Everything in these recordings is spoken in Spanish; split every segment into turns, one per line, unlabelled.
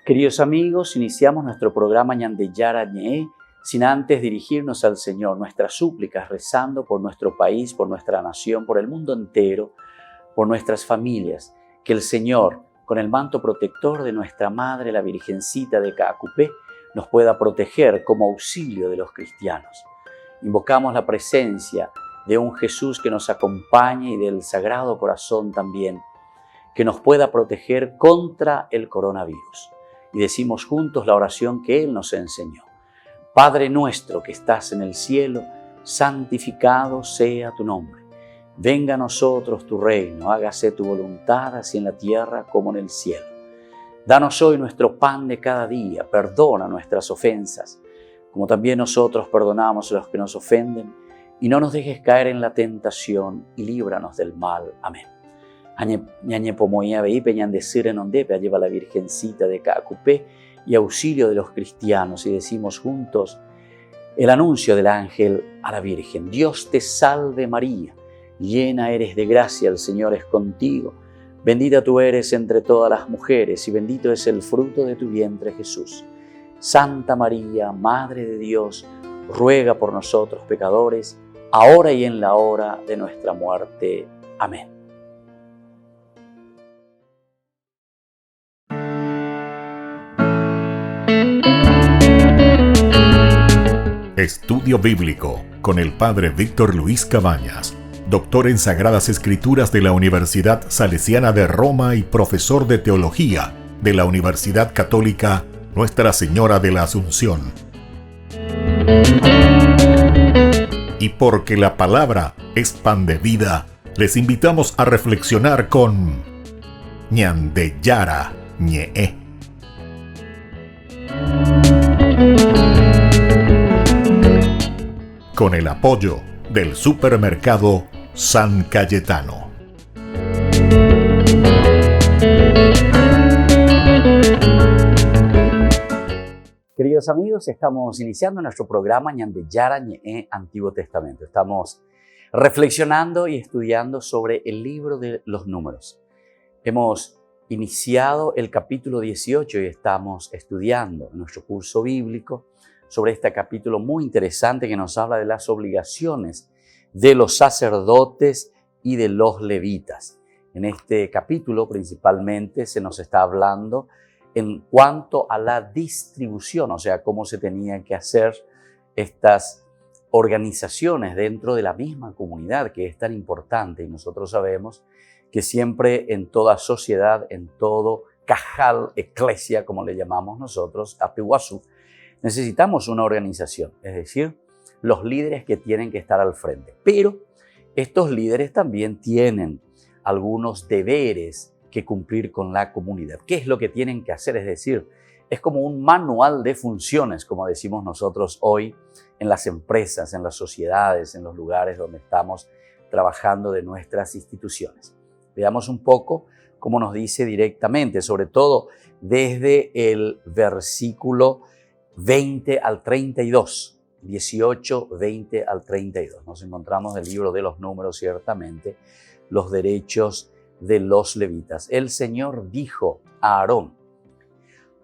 Queridos amigos, iniciamos nuestro programa Ñandeyara Ñe sin antes dirigirnos al Señor, nuestras súplicas, rezando por nuestro país, por nuestra nación, por el mundo entero, por nuestras familias. Que el Señor, con el manto protector de nuestra Madre, la Virgencita de Caacupé, nos pueda proteger como auxilio de los cristianos. Invocamos la presencia de un Jesús que nos acompañe y del Sagrado Corazón también, que nos pueda proteger contra el coronavirus. Y decimos juntos la oración que Él nos enseñó. Padre nuestro que estás en el cielo, santificado sea tu nombre. Venga a nosotros tu reino, hágase tu voluntad, así en la tierra como en el cielo. Danos hoy nuestro pan de cada día, perdona nuestras ofensas, como también nosotros perdonamos a los que nos ofenden, y no nos dejes caer en la tentación, y líbranos del mal. Amén. Lleva la Virgencita de Caacupé y auxilio de los cristianos, y decimos juntos el anuncio del ángel a la Virgen. Dios te salve María, llena eres de gracia, el Señor es contigo. Bendita tú eres entre todas las mujeres y bendito es el fruto de tu vientre Jesús. Santa María, Madre de Dios, ruega por nosotros pecadores, ahora y en la hora de nuestra muerte. Amén.
Estudio Bíblico con el Padre Víctor Luis Cabañas, doctor en Sagradas Escrituras de la Universidad Salesiana de Roma y profesor de Teología de la Universidad Católica Nuestra Señora de la Asunción. Y porque la palabra es pan de vida, les invitamos a reflexionar con Ñandeyara Ñe. Con el apoyo del supermercado San Cayetano.
Queridos amigos, estamos iniciando nuestro programa Ñandeyara Ñe Antiguo Testamento. Estamos reflexionando y estudiando sobre el libro de los números. Hemos iniciado el capítulo 18 y estamos estudiando en nuestro curso bíblico sobre este capítulo muy interesante que nos habla de las obligaciones de los sacerdotes y de los levitas. En este capítulo principalmente se nos está hablando en cuanto a la distribución, o sea, cómo se tenían que hacer estas organizaciones dentro de la misma comunidad, que es tan importante. Y nosotros sabemos que siempre en toda sociedad, en todo cajal, eclesia, como le llamamos nosotros, apihuazú, necesitamos una organización, es decir, los líderes que tienen que estar al frente. Pero estos líderes también tienen algunos deberes que cumplir con la comunidad. ¿Qué es lo que tienen que hacer? Es decir, es como un manual de funciones, como decimos nosotros hoy en las empresas, en las sociedades, en los lugares donde estamos trabajando de nuestras instituciones. Veamos un poco cómo nos dice directamente, sobre todo desde el versículo 20 al 32, 18, 20 al 32. Nos encontramos en el libro de los números, ciertamente, los derechos de los levitas. El Señor dijo a Aarón: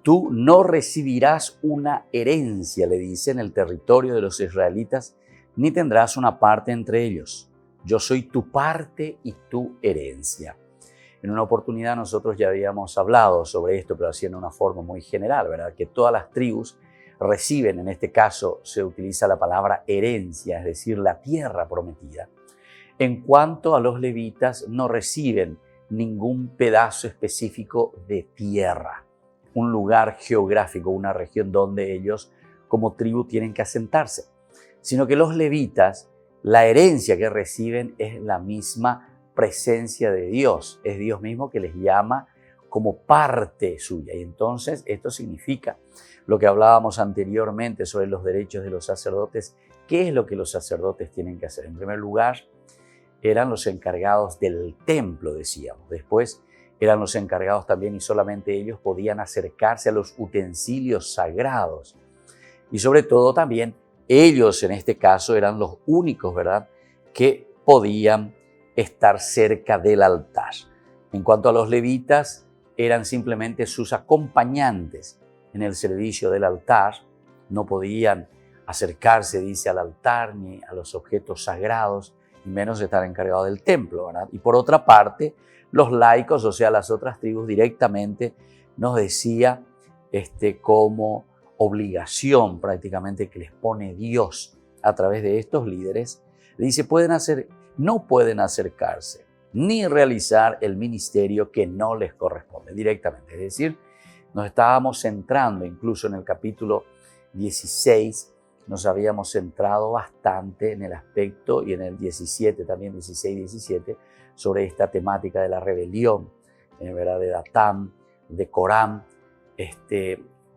tú no recibirás una herencia, le dice, en el territorio de los israelitas, ni tendrás una parte entre ellos. Yo soy tu parte y tu herencia. En una oportunidad nosotros ya habíamos hablado sobre esto, pero así en una forma muy general, ¿verdad? Que todas las tribus reciben, en este caso se utiliza la palabra herencia, es decir, la tierra prometida. En cuanto a los levitas, no reciben ningún pedazo específico de tierra, un lugar geográfico, una región donde ellos como tribu tienen que asentarse, sino que los levitas, la herencia que reciben es la misma presencia de Dios, es Dios mismo que les llama como parte suya. Y entonces esto significa lo que hablábamos anteriormente sobre los derechos de los sacerdotes. ¿Qué es lo que los sacerdotes tienen que hacer? En primer lugar, eran los encargados del templo, decíamos. Después eran los encargados también, y solamente ellos podían acercarse a los utensilios sagrados. Y sobre todo también ellos, en este caso, eran los únicos, ¿verdad?, que podían estar cerca del altar. En cuanto a los levitas, eran simplemente sus acompañantes en el servicio del altar. No podían acercarse, dice, al altar ni a los objetos sagrados, y menos estar encargados del templo, ¿verdad? Y por otra parte, los laicos, o sea, las otras tribus, directamente nos decía como obligación prácticamente que les pone Dios a través de estos líderes, dice, no pueden acercarse ni realizar el ministerio que no les corresponde directamente. Es decir, nos estábamos centrando, incluso en el capítulo 16, nos habíamos centrado bastante en el aspecto, y en el 17, también 16 y 17, sobre esta temática de la rebelión, ¿verdad? De Datán, de Corán,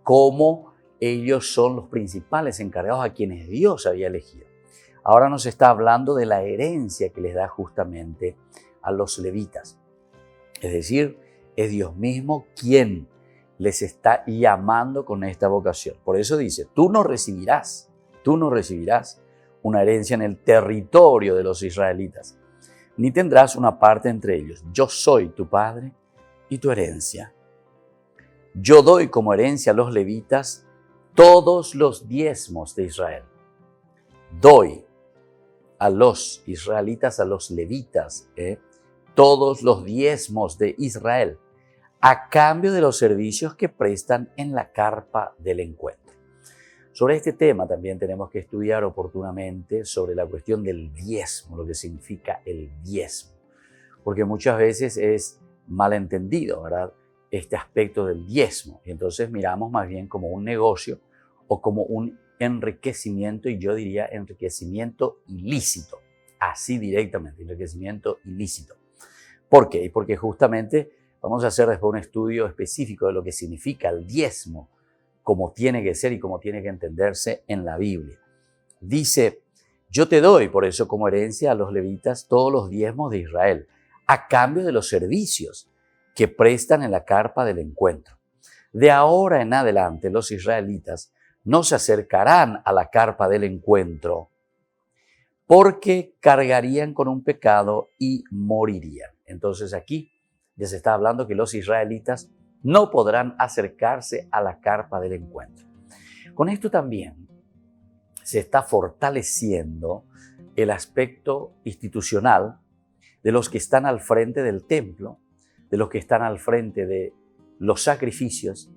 cómo ellos son los principales encargados a quienes Dios había elegido. Ahora nos está hablando de la herencia que les da justamente a los levitas. Es decir, es Dios mismo quien les está llamando con esta vocación. Por eso dice, tú no recibirás una herencia en el territorio de los israelitas, ni tendrás una parte entre ellos. Yo soy tu padre y tu herencia. Yo doy como herencia a los levitas todos los diezmos de Israel. Doy a los israelitas, a los levitas, todos los diezmos de Israel, a cambio de los servicios que prestan en la carpa del encuentro. Sobre este tema también tenemos que estudiar oportunamente sobre la cuestión del diezmo, lo que significa el diezmo, porque muchas veces es malentendido, ¿verdad?, este aspecto del diezmo, y entonces miramos más bien como un negocio o como un enriquecimiento, y yo diría enriquecimiento ilícito, así directamente, enriquecimiento ilícito. ¿Por qué? Porque justamente vamos a hacer después un estudio específico de lo que significa el diezmo, cómo tiene que ser y cómo tiene que entenderse en la Biblia. Dice, yo te doy por eso como herencia a los levitas todos los diezmos de Israel, a cambio de los servicios que prestan en la carpa del encuentro. De ahora en adelante los israelitas no se acercarán a la carpa del encuentro porque cargarían con un pecado y morirían. Entonces aquí ya se está hablando que los israelitas no podrán acercarse a la carpa del encuentro. Con esto también se está fortaleciendo el aspecto institucional de los que están al frente del templo, de los que están al frente de los sacrificios,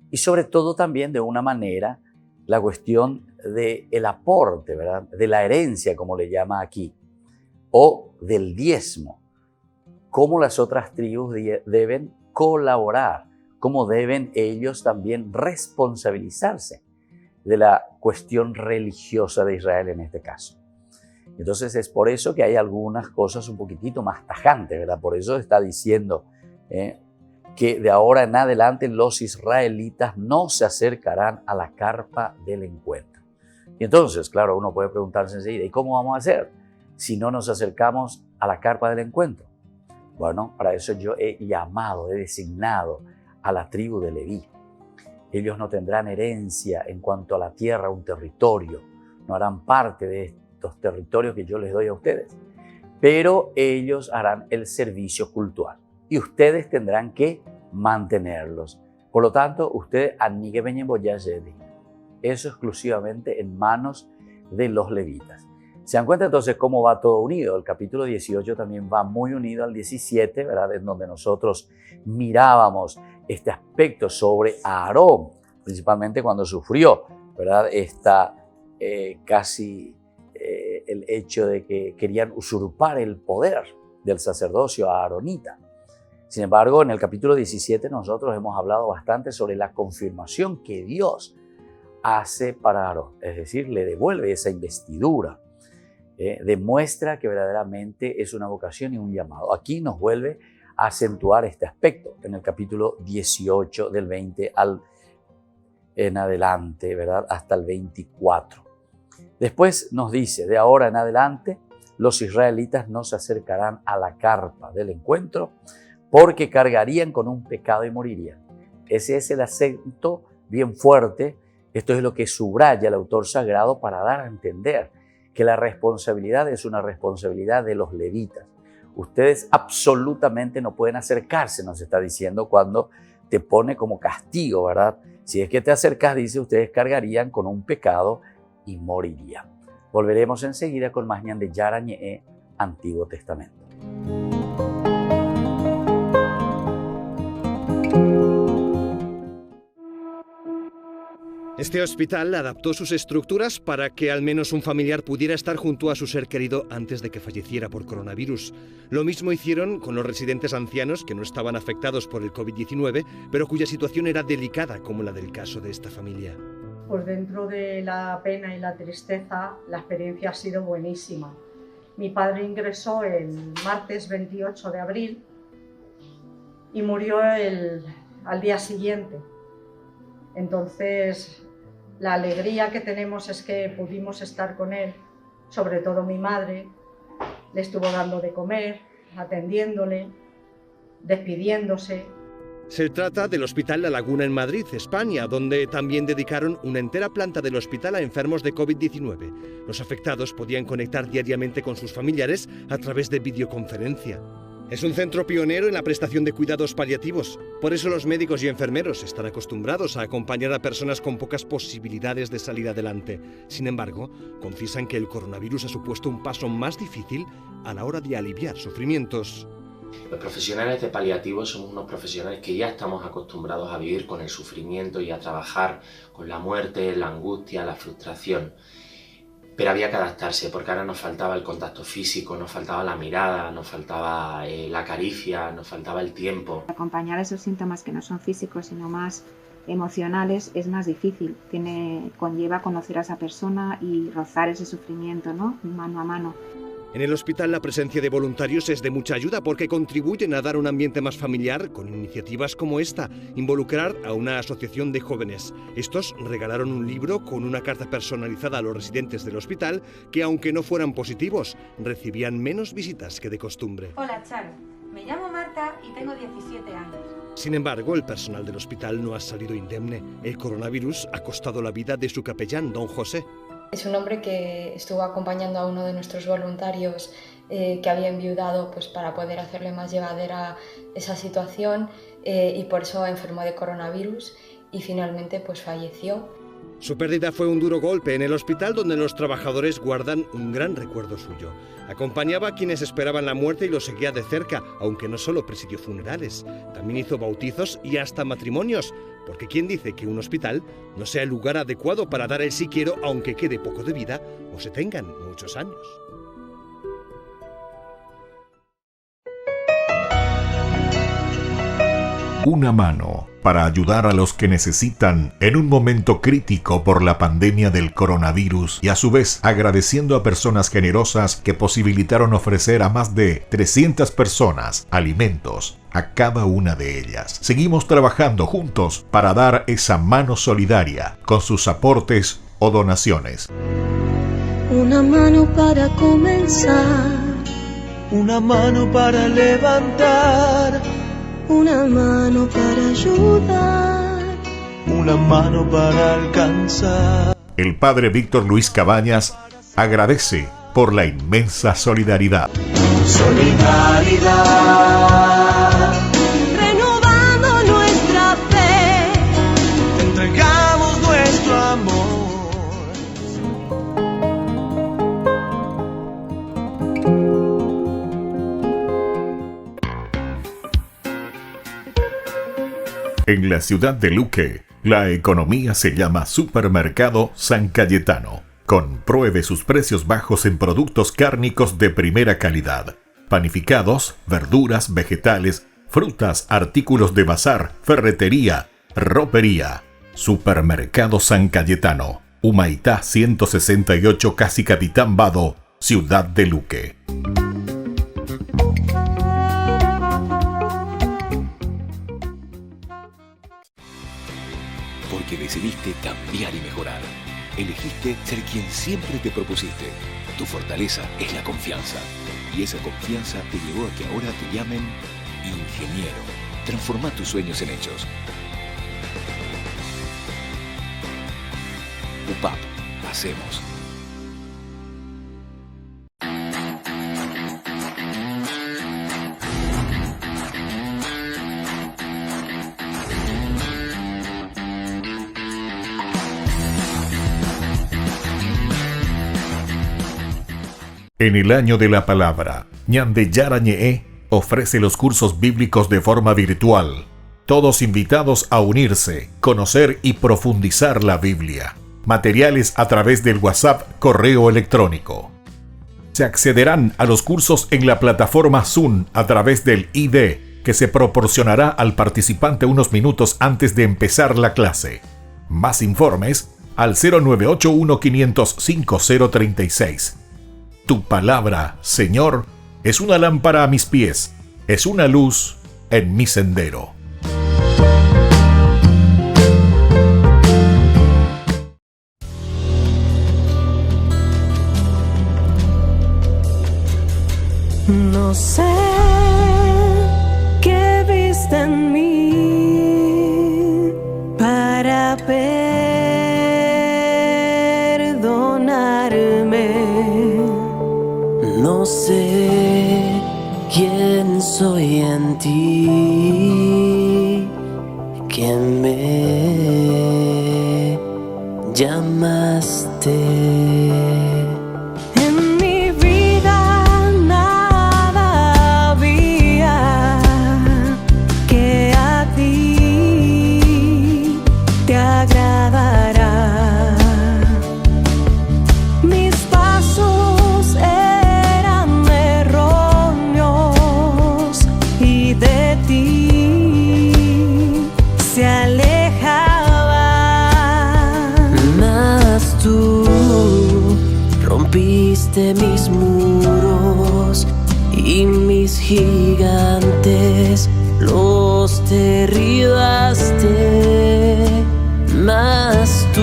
y sobre todo también de una manera la cuestión del aporte, ¿verdad?, de la herencia, como le llama aquí, o del diezmo, cómo las otras tribus deben colaborar, cómo deben ellos también responsabilizarse de la cuestión religiosa de Israel en este caso. Entonces es por eso que hay algunas cosas un poquitito más tajantes, ¿verdad? Por eso está diciendo que de ahora en adelante los israelitas no se acercarán a la carpa del encuentro. Y entonces, claro, uno puede preguntarse enseguida, ¿y cómo vamos a hacer si no nos acercamos a la carpa del encuentro? Bueno, para eso yo he designado a la tribu de Leví. Ellos no tendrán herencia en cuanto a la tierra, un territorio, no harán parte de estos territorios que yo les doy a ustedes, pero ellos harán el servicio cultural y ustedes tendrán que mantenerlos. Por lo tanto, ustedes eso exclusivamente en manos de los levitas. ¿Se dan cuenta entonces cómo va todo unido? El capítulo 18 también va muy unido al 17, ¿verdad?, en donde nosotros mirábamos este aspecto sobre Aarón, principalmente cuando sufrió, ¿verdad?, el hecho de que querían usurpar el poder del sacerdocio aaronita. Sin embargo, en el capítulo 17 nosotros hemos hablado bastante sobre la confirmación que Dios hace para Aarón, es decir, le devuelve esa investidura, demuestra que verdaderamente es una vocación y un llamado. Aquí nos vuelve a acentuar este aspecto en el capítulo 18 del 20 en adelante, ¿verdad?, hasta el 24. Después nos dice, de ahora en adelante los israelitas no se acercarán a la carpa del encuentro porque cargarían con un pecado y morirían. Ese es el acento bien fuerte. Esto es lo que subraya el autor sagrado para dar a entender que la responsabilidad es una responsabilidad de los levitas. Ustedes absolutamente no pueden acercarse, nos está diciendo cuando te pone como castigo, ¿verdad? Si es que te acercas, dice, ustedes cargarían con un pecado y morirían. Volveremos enseguida con más Ñan de Yara Ñe'e, Antiguo Testamento.
Este hospital adaptó sus estructuras para que al menos un familiar pudiera estar junto a su ser querido antes de que falleciera por coronavirus. Lo mismo hicieron con los residentes ancianos que no estaban afectados por el COVID-19, pero cuya situación era delicada, como la del caso de esta familia.
Pues dentro de la pena y la tristeza, la experiencia ha sido buenísima. Mi padre ingresó el martes 28 de abril y murió al día siguiente. Entonces, la alegría que tenemos es que pudimos estar con él, sobre todo mi madre, le estuvo dando de comer, atendiéndole, despidiéndose.
Se trata del Hospital La Laguna en Madrid, España, donde también dedicaron una entera planta del hospital a enfermos de COVID-19. Los afectados podían conectar diariamente con sus familiares a través de videoconferencia. Es un centro pionero en la prestación de cuidados paliativos. Por eso los médicos y enfermeros están acostumbrados a acompañar a personas con pocas posibilidades de salir adelante. Sin embargo, confiesan que el coronavirus ha supuesto un paso más difícil a la hora de aliviar sufrimientos.
Los profesionales de paliativos somos unos profesionales que ya estamos acostumbrados a vivir con el sufrimiento y a trabajar con la muerte, la angustia, la frustración. Pero había que adaptarse porque ahora nos faltaba el contacto físico, nos faltaba la mirada, nos faltaba la caricia, nos faltaba el tiempo.
Acompañar esos síntomas que no son físicos sino más emocionales es más difícil. Conlleva conocer a esa persona y rozar ese sufrimiento, ¿no? Mano a mano.
En el hospital la presencia de voluntarios es de mucha ayuda porque contribuyen a dar un ambiente más familiar con iniciativas como esta, involucrar a una asociación de jóvenes. Estos regalaron un libro con una carta personalizada a los residentes del hospital que, aunque no fueran positivos, recibían menos visitas que de costumbre.
Hola, Charo. Me llamo Marta y tengo 17 años.
Sin embargo, el personal del hospital no ha salido indemne. El coronavirus ha costado la vida de su capellán, don José.
Es un hombre que estuvo acompañando a uno de nuestros voluntarios que había enviudado pues, para poder hacerle más llevadera esa situación y por eso enfermó de coronavirus y finalmente pues, falleció.
Su pérdida fue un duro golpe en el hospital donde los trabajadores guardan un gran recuerdo suyo. Acompañaba a quienes esperaban la muerte y lo seguía de cerca, aunque no solo presidió funerales, también hizo bautizos y hasta matrimonios, porque ¿quién dice que un hospital no sea el lugar adecuado para dar el sí quiero aunque quede poco de vida o se tengan muchos años?
Una mano para ayudar a los que necesitan en un momento crítico por la pandemia del coronavirus y a su vez agradeciendo a personas generosas que posibilitaron ofrecer a más de 300 personas alimentos a cada una de ellas. Seguimos trabajando juntos para dar esa mano solidaria con sus aportes o donaciones.
Una mano para comenzar,
una mano para levantar,
una mano para ayudar,
una mano para alcanzar.
El padre Víctor Luis Cabañas agradece por la inmensa solidaridad.
Solidaridad,
renovando nuestra fe,
entregamos nuestro amor.
En la ciudad de Luque, la economía se llama Supermercado San Cayetano. Compruebe sus precios bajos en productos cárnicos de primera calidad. Panificados, verduras, vegetales, frutas, artículos de bazar, ferretería, ropería. Supermercado San Cayetano. Humaitá 168 Casi Capitán Vado, ciudad de Luque.
Porque decidiste cambiar y mejorar. Elegiste ser quien siempre te propusiste. Tu fortaleza es la confianza. Y esa confianza te llevó a que ahora te llamen ingeniero. Transforma tus sueños en hechos. UPAP. Hacemos.
En el año de la palabra, Ñande Yara Ñe'e ofrece los cursos bíblicos de forma virtual. Todos invitados a unirse, conocer y profundizar la Biblia. Materiales a través del WhatsApp, correo electrónico. Se accederán a los cursos en la plataforma Zoom a través del ID, que se proporcionará al participante unos minutos antes de empezar la clase. Más informes al 0981-500-5036. Tu palabra, Señor, es una lámpara a mis pies, es una luz en mi sendero.
No sé qué viste en mí para perdonarme.
No sé quién soy en ti, que me llamaste. Rompiste mis muros y mis gigantes los derribaste, mas tú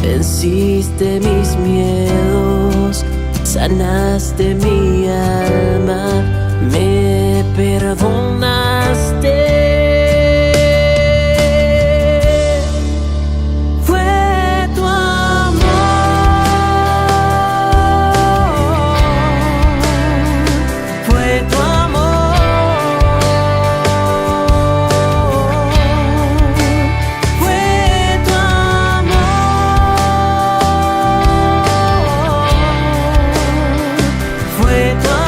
venciste mis miedos, sanaste mi alma, me perdonaste.
Fue tu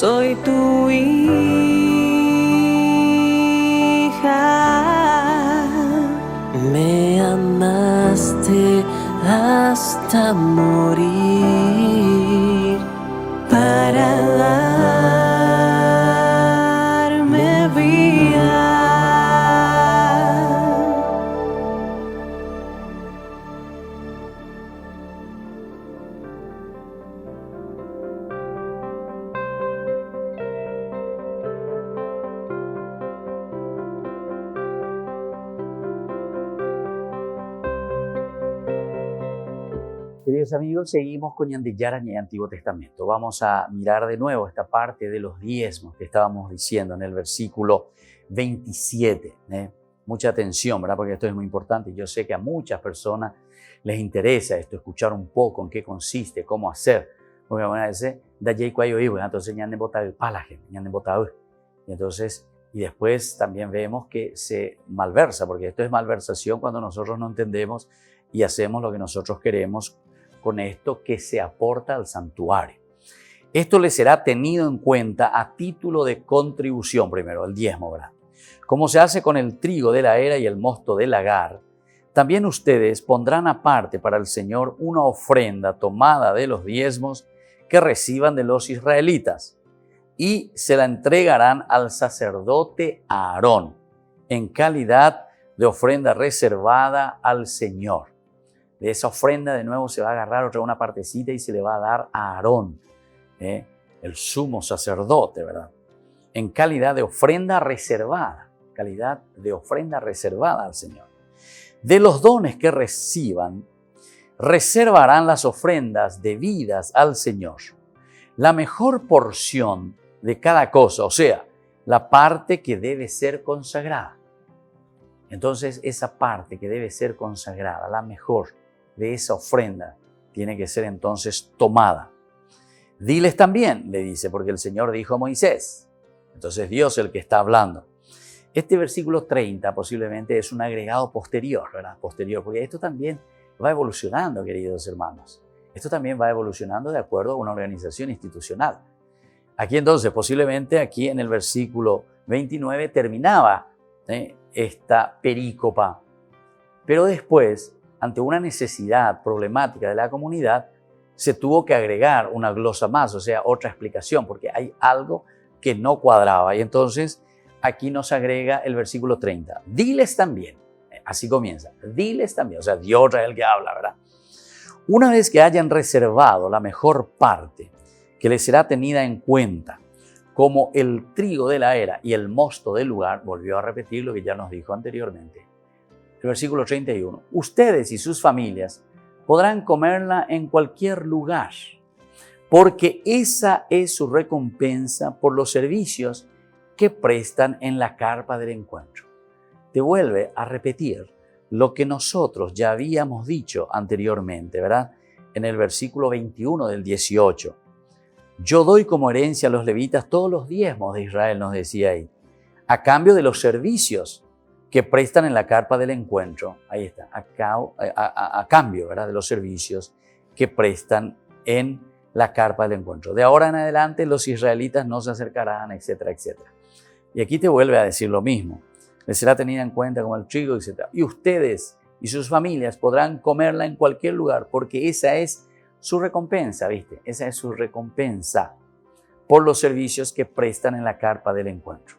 soy tu hija.
Me amaste hasta morir
para darme vida.
Queridos amigos, seguimos con Ñandillara en el Antiguo Testamento. Vamos a mirar de nuevo esta parte de los diezmos que estábamos diciendo en el versículo 27. Mucha atención, ¿verdad? Porque esto es muy importante. Yo sé que a muchas personas les interesa esto, escuchar un poco en qué consiste, cómo hacer. Porque van a decir, entonces y después también vemos que se malversa, porque esto es malversación cuando nosotros no entendemos y hacemos lo que nosotros queremos con esto que se aporta al santuario. Esto le será tenido en cuenta a título de contribución, primero, el diezmo, ¿verdad? Como se hace con el trigo de la era y el mosto del lagar, también ustedes pondrán aparte para el Señor una ofrenda tomada de los diezmos que reciban de los israelitas y se la entregarán al sacerdote Aarón en calidad de ofrenda reservada al Señor. De esa ofrenda de nuevo se va a agarrar una partecita y se le va a dar a Aarón, el sumo sacerdote, ¿verdad? En calidad de ofrenda reservada, al Señor. De los dones que reciban, reservarán las ofrendas debidas al Señor. La mejor porción de cada cosa, o sea, la parte que debe ser consagrada. Entonces, esa parte que debe ser consagrada, la mejor de esa ofrenda, tiene que ser entonces tomada. Diles también, le dice, porque el Señor dijo a Moisés. Entonces Dios es el que está hablando. Este versículo 30 posiblemente es un agregado posterior, ¿verdad? Posterior, porque esto también va evolucionando, queridos hermanos. Esto también va evolucionando de acuerdo a una organización institucional. Aquí entonces, posiblemente aquí en el versículo 29 terminaba esta perícopa. Pero después, ante una necesidad problemática de la comunidad, se tuvo que agregar una glosa más, o sea, otra explicación, porque hay algo que no cuadraba. Y entonces aquí nos agrega el versículo 30. Diles también, así comienza, diles también, o sea, Dios es el que habla, ¿verdad? Una vez que hayan reservado la mejor parte, que les será tenida en cuenta, como el trigo de la era y el mosto del lugar, volvió a repetir lo que ya nos dijo anteriormente. El versículo 31. Ustedes y sus familias podrán comerla en cualquier lugar, porque esa es su recompensa por los servicios que prestan en la carpa del encuentro. Te vuelve a repetir lo que nosotros ya habíamos dicho anteriormente, ¿verdad? En el versículo 21 del 18. Yo doy como herencia a los levitas todos los diezmos de Israel, nos decía ahí, a cambio de los servicios que prestan en la carpa del encuentro. Ahí está, a cambio, ¿verdad? De los servicios que prestan en la carpa del encuentro. De ahora en adelante los israelitas no se acercarán, etcétera, etcétera. Y aquí te vuelve a decir lo mismo. Les será tenida en cuenta como el trigo, etcétera. Y ustedes y sus familias podrán comerla en cualquier lugar, porque esa es su recompensa, ¿viste? Esa es su recompensa por los servicios que prestan en la carpa del encuentro.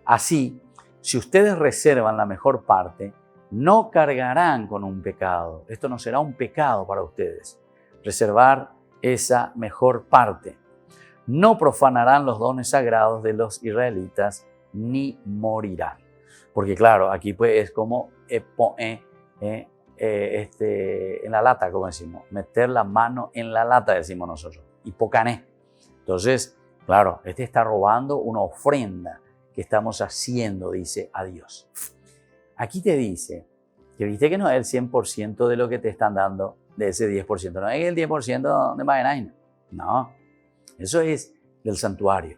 Así, si ustedes reservan la mejor parte, no cargarán con un pecado. Esto no será un pecado para ustedes. Reservar esa mejor parte. No profanarán los dones sagrados de los israelitas ni morirán. Porque claro, aquí pues es como en la lata, como decimos. Meter la mano en la lata, decimos nosotros. Hipocané. Entonces, claro, está robando una ofrenda que estamos haciendo, dice, a Dios. Aquí te dice que viste que no es el 100% de lo que te están dando, de ese 10%. No es el 10% de Magenaina. No, eso es del santuario.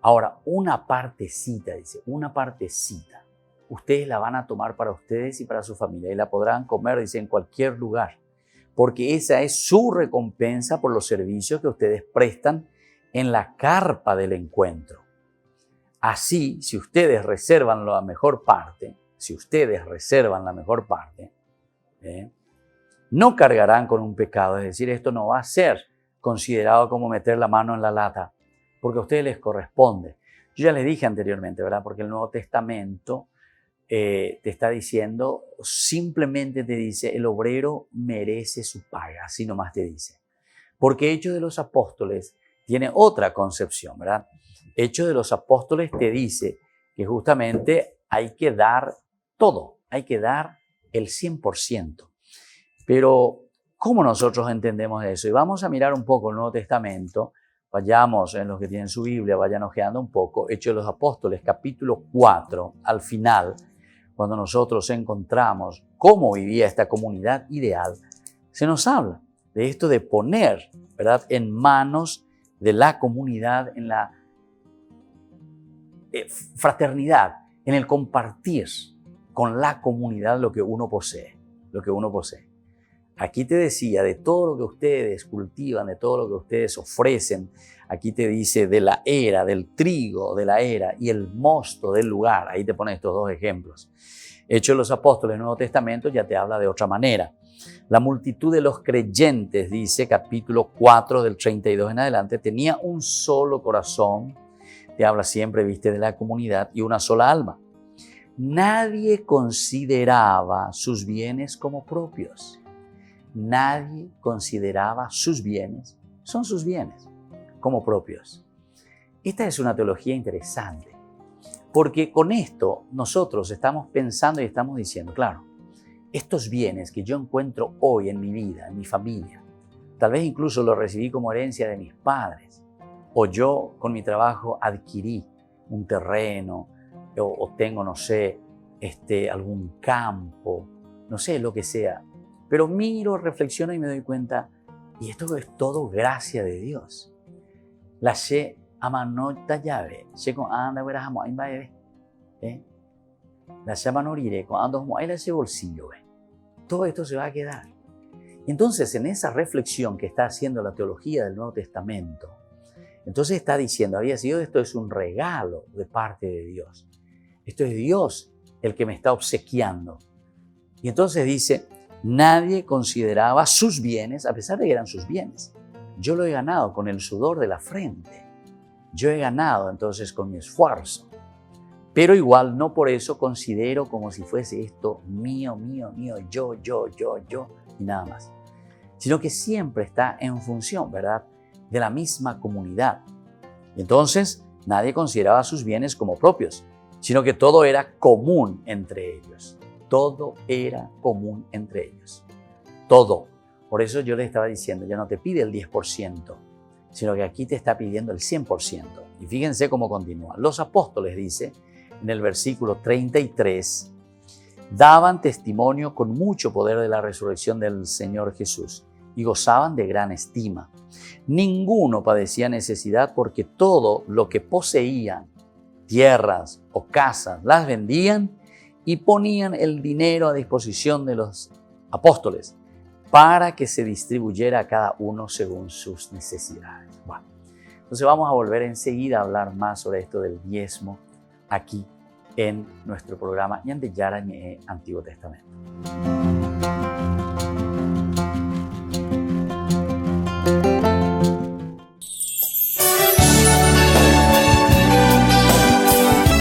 Ahora, una partecita, dice, una partecita. Ustedes la van a tomar para ustedes y para su familia y la podrán comer, dice, en cualquier lugar. Porque esa es su recompensa por los servicios que ustedes prestan en la carpa del encuentro. Así, si ustedes reservan la mejor parte, no cargarán con un pecado. Es decir, esto no va a ser considerado como meter la mano en la lata, porque a ustedes les corresponde. Yo ya les dije anteriormente, ¿verdad? Porque el Nuevo Testamento te está diciendo, simplemente te dice, el obrero merece su paga, así nomás te dice. Porque Hechos de los Apóstoles tiene otra concepción, ¿verdad? Hechos de los Apóstoles te dice que justamente hay que dar todo, hay que dar el 100%. Pero, ¿cómo nosotros entendemos eso? Y vamos a mirar un poco el Nuevo Testamento. Vayamos, en los que tienen su Biblia, vayan ojeando un poco. Hechos de los Apóstoles, capítulo 4, al final, cuando nosotros encontramos cómo vivía esta comunidad ideal, se nos habla de esto de poner, ¿verdad?, en manos de la comunidad, en la fraternidad, en el compartir con la comunidad lo que uno posee, Aquí te decía de todo lo que ustedes cultivan, de todo lo que ustedes ofrecen. Aquí te dice de la era, del trigo de la era y el mosto del lugar. Ahí te pone estos dos ejemplos. Hechos de los Apóstoles, Nuevo Testamento, ya te habla de otra manera. La multitud de los creyentes, dice capítulo 4 del 32 en adelante, tenía un solo corazón. Te habla siempre, viste, de la comunidad y una sola alma. Nadie consideraba sus bienes como propios. Nadie consideraba sus bienes, son sus bienes, como propios. Esta es una teología interesante, porque con esto nosotros estamos pensando y estamos diciendo, claro, estos bienes que yo encuentro hoy en mi vida, en mi familia, tal vez incluso los recibí como herencia de mis padres, o yo con mi trabajo adquirí un terreno, o tengo, no sé, algún campo, no sé, lo que sea. Pero miro, reflexiono y me doy cuenta, y esto es todo gracia de Dios. La she amanota llave, she con anda verás amo ahí va la she amanorire con ando como ahí la she bolsillo todo esto se va a quedar. Y entonces en esa reflexión que está haciendo la teología del Nuevo Testamento, entonces está diciendo, había sido esto es un regalo de parte de Dios. Esto es Dios el que me está obsequiando. Y entonces dice, nadie consideraba sus bienes, a pesar de que eran sus bienes. Yo lo he ganado con el sudor de la frente. Yo he ganado entonces con mi esfuerzo. Pero igual no por eso considero como si fuese esto mío, yo, y nada más. Sino que siempre está en función, ¿verdad?, de la misma comunidad. Y entonces nadie consideraba sus bienes como propios, sino que todo era común entre ellos. Todo era común entre ellos. Todo. Por eso yo le estaba diciendo, ya no te pide el 10%, sino que aquí te está pidiendo el 100%. Y fíjense cómo continúa. Los apóstoles, dice, en el versículo 33, daban testimonio con mucho poder de la resurrección del Señor Jesús y gozaban de gran estima. Ninguno padecía necesidad porque todo lo que poseían, tierras o casas, las vendían y ponían el dinero a disposición de los apóstoles para que se distribuyera a cada uno según sus necesidades. Bueno, entonces vamos a volver enseguida a hablar más sobre esto del diezmo aquí en nuestro programa Ñande Yara Ñe Antiguo Testamento.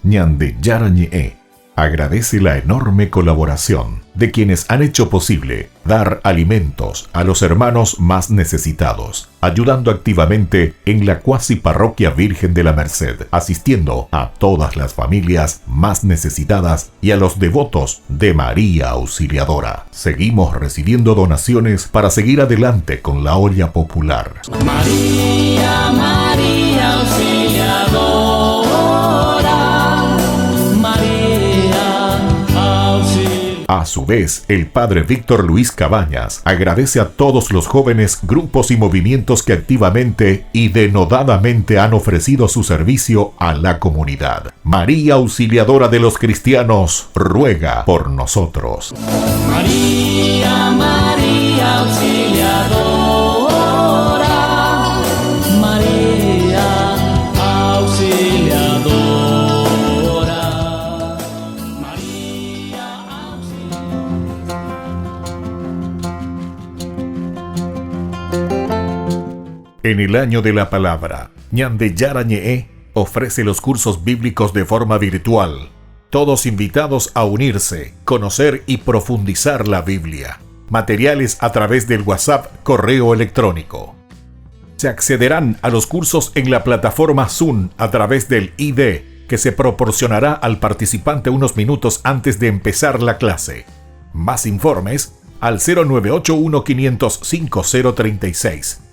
Ñande Yara Ñe agradece la enorme colaboración de quienes han hecho posible dar alimentos a los hermanos más necesitados, ayudando activamente en la cuasi parroquia Virgen de la Merced, asistiendo a todas las familias más necesitadas y a los devotos de María Auxiliadora. Seguimos recibiendo donaciones para seguir adelante con la olla popular.
María, María Auxiliadora.
A su vez, el padre Víctor Luis Cabañas agradece a todos los jóvenes, grupos y movimientos que activamente y denodadamente han ofrecido su servicio a la comunidad. María Auxiliadora de los Cristianos, ruega por nosotros.
María, María Auxiliadora. María
En el año de la palabra, Ñande Yara Ñe'e ofrece los cursos bíblicos de forma virtual. Todos invitados a unirse, conocer y profundizar la Biblia. Materiales a través del WhatsApp, correo electrónico. Se accederán a los cursos en la plataforma Zoom a través del ID, que se proporcionará al participante unos minutos antes de empezar la clase. Más informes al 0981-500-5036.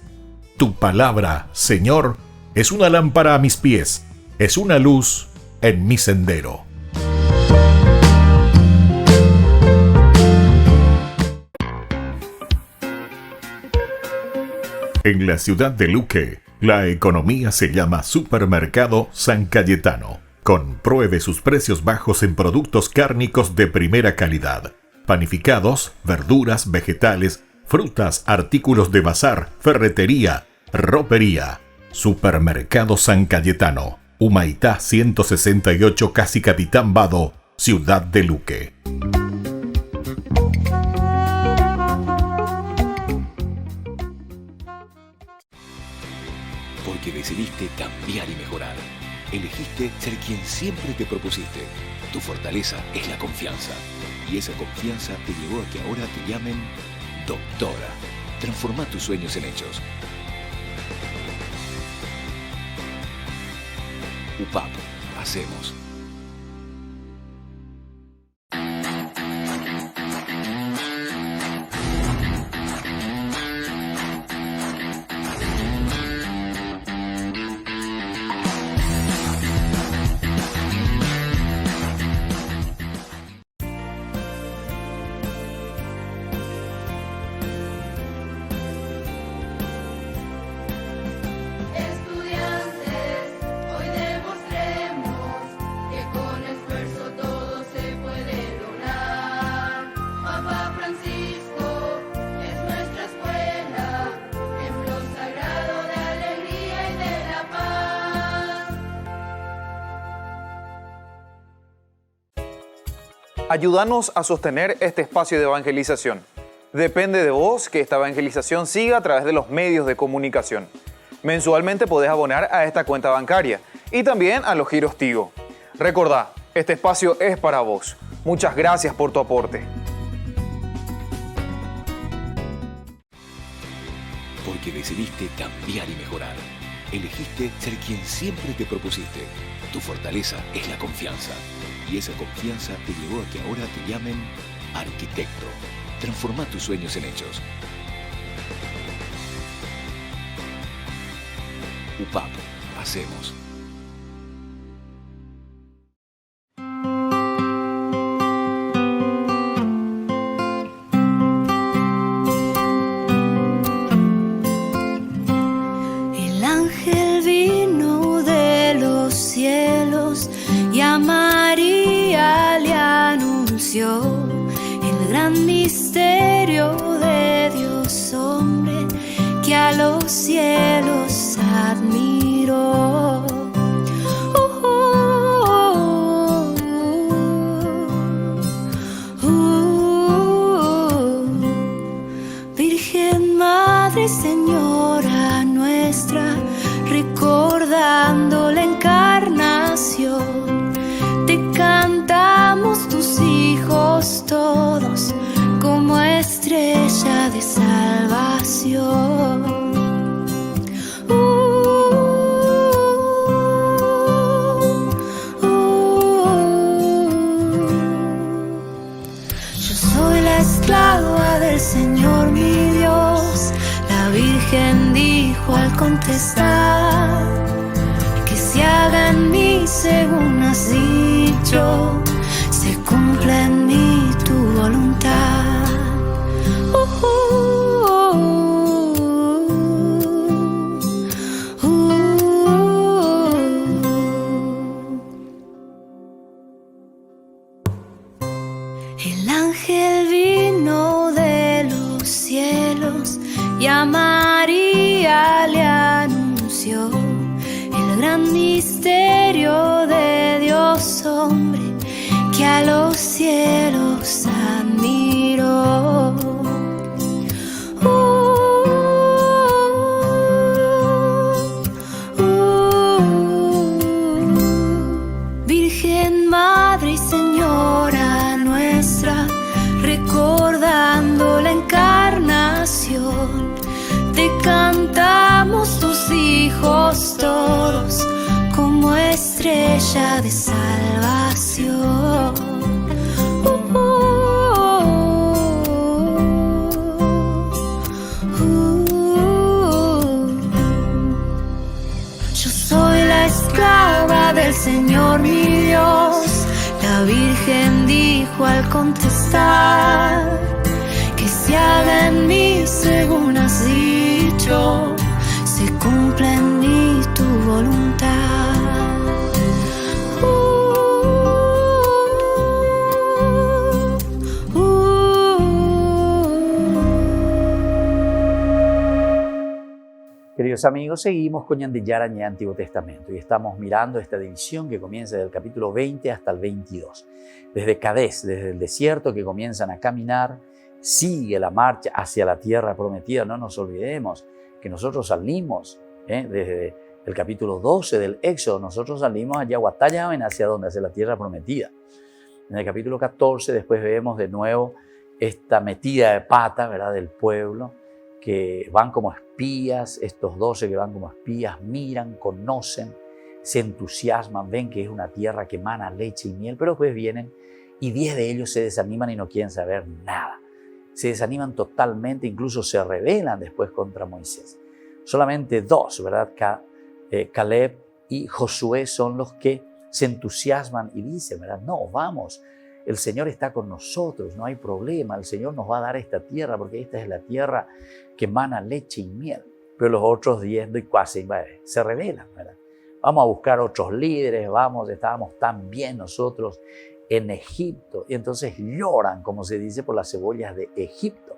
Tu palabra, Señor, es una lámpara a mis pies, es una luz en mi sendero. En la ciudad de Luque, la economía se llama Supermercado San Cayetano. Compruebe sus precios bajos en productos cárnicos de primera calidad. Panificados, verduras, vegetales, frutas, artículos de bazar, ferretería, ropería. Supermercado San Cayetano, Humaitá 168, Casi Capitán Vado, ciudad de Luque.
Porque decidiste cambiar y mejorar. Elegiste ser quien siempre te propusiste. Tu fortaleza es la confianza. Y esa confianza te llevó a que ahora te llamen doctora. Transforma tus sueños en hechos. UPAP, hacemos.
Ayúdanos a sostener este espacio de evangelización. Depende de vos que esta evangelización siga a través de los medios de comunicación. Mensualmente podés abonar a esta cuenta bancaria y también a los giros Tigo. Recordá, este espacio es para vos. Muchas gracias por tu aporte.
Porque decidiste cambiar y mejorar. Elegiste ser quien siempre te propusiste. Tu fortaleza es la confianza. Y esa confianza te llevó a que ahora te llamen arquitecto. Transforma tus sueños en hechos. UPAP, hacemos.
El ángel vino de los cielos y a María le anunció el gran misterio de Dios hombre que a los cielos admiró. Virgen Madre Señora nuestra, recordando la encarnación, te cantamos tus hijos todos como estrella de salvación. Yo soy la esclava del Señor mi Dios, la Virgen dijo al contestar, que se haga en mí según has dicho, se cumpla en mí tu voluntad. El ángel vino de los cielos y a María le anunció el gran misterio de Dios hombre que a los cielos admiró. estrella de salvación. Yo soy la esclava del Señor mi Dios. La Virgen dijo al contestar que se haga en mí según has dicho, se cumpla en mí tu voluntad.
Queridos amigos, seguimos con Ñande Yarañé Antiguo Testamento y estamos mirando esta división que comienza del capítulo 20 hasta el 22. Desde Cadés, desde el desierto que comienzan a caminar, sigue la marcha hacia la tierra prometida. No nos olvidemos que nosotros salimos desde el capítulo 12 del Éxodo, nosotros salimos allá Guatayaben, hacia donde, hacia la tierra prometida. En el capítulo 14 después vemos de nuevo esta metida de pata, ¿verdad?, del pueblo, que van como espías. Estos 12 que van como espías miran, conocen, se entusiasman, ven que es una tierra que emana leche y miel, pero después vienen y 10 de ellos se desaniman y no quieren saber nada. Se desaniman totalmente, incluso se rebelan después contra Moisés. Solamente 2, ¿verdad? Caleb y Josué son los que se entusiasman y dicen, ¿verdad? No, vamos, el Señor está con nosotros, no hay problema, el Señor nos va a dar esta tierra porque esta es la tierra que emana leche y miel. Pero los otros 10 se rebelan, ¿verdad? Vamos a buscar otros líderes, estábamos tan bien nosotros en Egipto. Y entonces lloran, como se dice, por las cebollas de Egipto.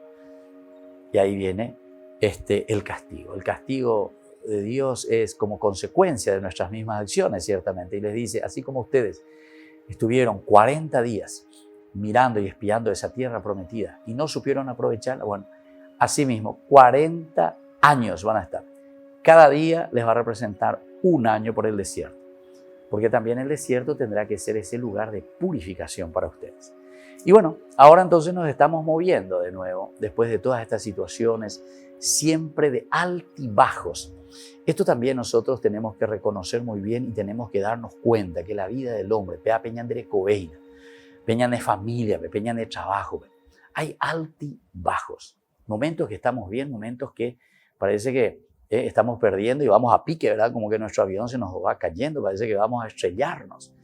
Y ahí viene el castigo. El castigo de Dios es como consecuencia de nuestras mismas acciones, ciertamente. Y les dice, así como ustedes estuvieron 40 días mirando y espiando esa tierra prometida y no supieron aprovecharla, bueno, así mismo, 40 años van a estar. Cada día les va a representar un año por el desierto, porque también el desierto tendrá que ser ese lugar de purificación para ustedes. Y bueno, ahora entonces nos estamos moviendo de nuevo, después de todas estas situaciones, siempre de altibajos. Esto también nosotros tenemos que reconocer muy bien y tenemos que darnos cuenta que la vida del hombre, peñan de cobeina, peñan de familia, peñan de trabajo, hay altibajos. Momentos que estamos bien, momentos que parece que estamos perdiendo y vamos a pique, ¿verdad? Como que nuestro avión se nos va cayendo, parece que vamos a estrellarnos.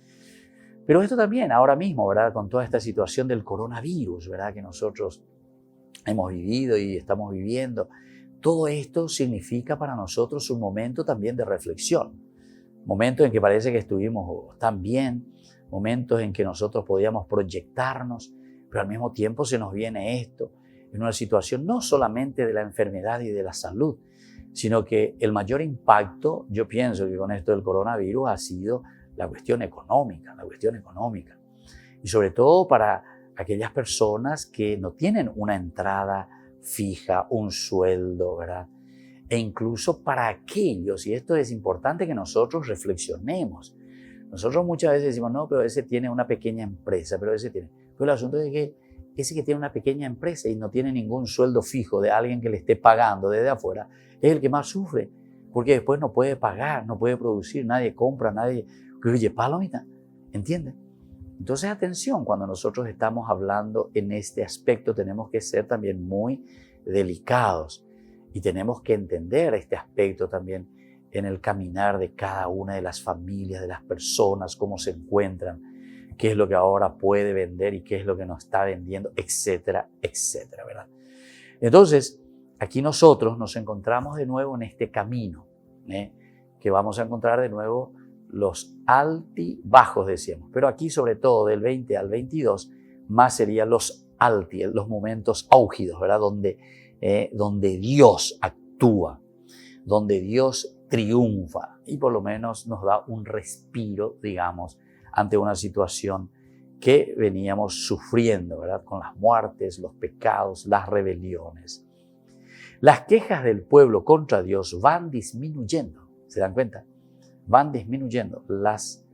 Pero esto también, ahora mismo, ¿verdad? Con toda esta situación del coronavirus, ¿verdad? Que nosotros hemos vivido y estamos viviendo, todo esto significa para nosotros un momento también de reflexión. Momentos en que parece que estuvimos tan bien, momentos en que nosotros podíamos proyectarnos, pero al mismo tiempo se nos viene esto, en una situación no solamente de la enfermedad y de la salud, sino que el mayor impacto, yo pienso que con esto del coronavirus ha sido la cuestión económica. Y sobre todo para aquellas personas que no tienen una entrada fija, un sueldo, ¿verdad? E incluso para aquellos, y esto es importante que nosotros reflexionemos. Nosotros muchas veces decimos, no, pero ese tiene una pequeña empresa, pero el asunto es que ese que tiene una pequeña empresa y no tiene ningún sueldo fijo de alguien que le esté pagando desde afuera, es el que más sufre, porque después no puede pagar, no puede producir, nadie compra, nadie... Oye, palomita, ¿entiendes? Entonces, atención, cuando nosotros estamos hablando en este aspecto, tenemos que ser también muy delicados y tenemos que entender este aspecto también en el caminar de cada una de las familias, de las personas, cómo se encuentran, qué es lo que ahora puede vender y qué es lo que no está vendiendo, etcétera, etcétera, ¿verdad? Entonces, aquí nosotros nos encontramos de nuevo en este camino, que vamos a encontrar de nuevo los altibajos, decíamos. Pero aquí, sobre todo, del 20 al 22, más serían los momentos álgidos, ¿verdad? Donde Dios actúa, donde Dios triunfa y por lo menos nos da un respiro, digamos, ante una situación que veníamos sufriendo, ¿verdad? Con las muertes, los pecados, las rebeliones. Las quejas del pueblo contra Dios van disminuyendo, ¿se dan cuenta? Van disminuyendo las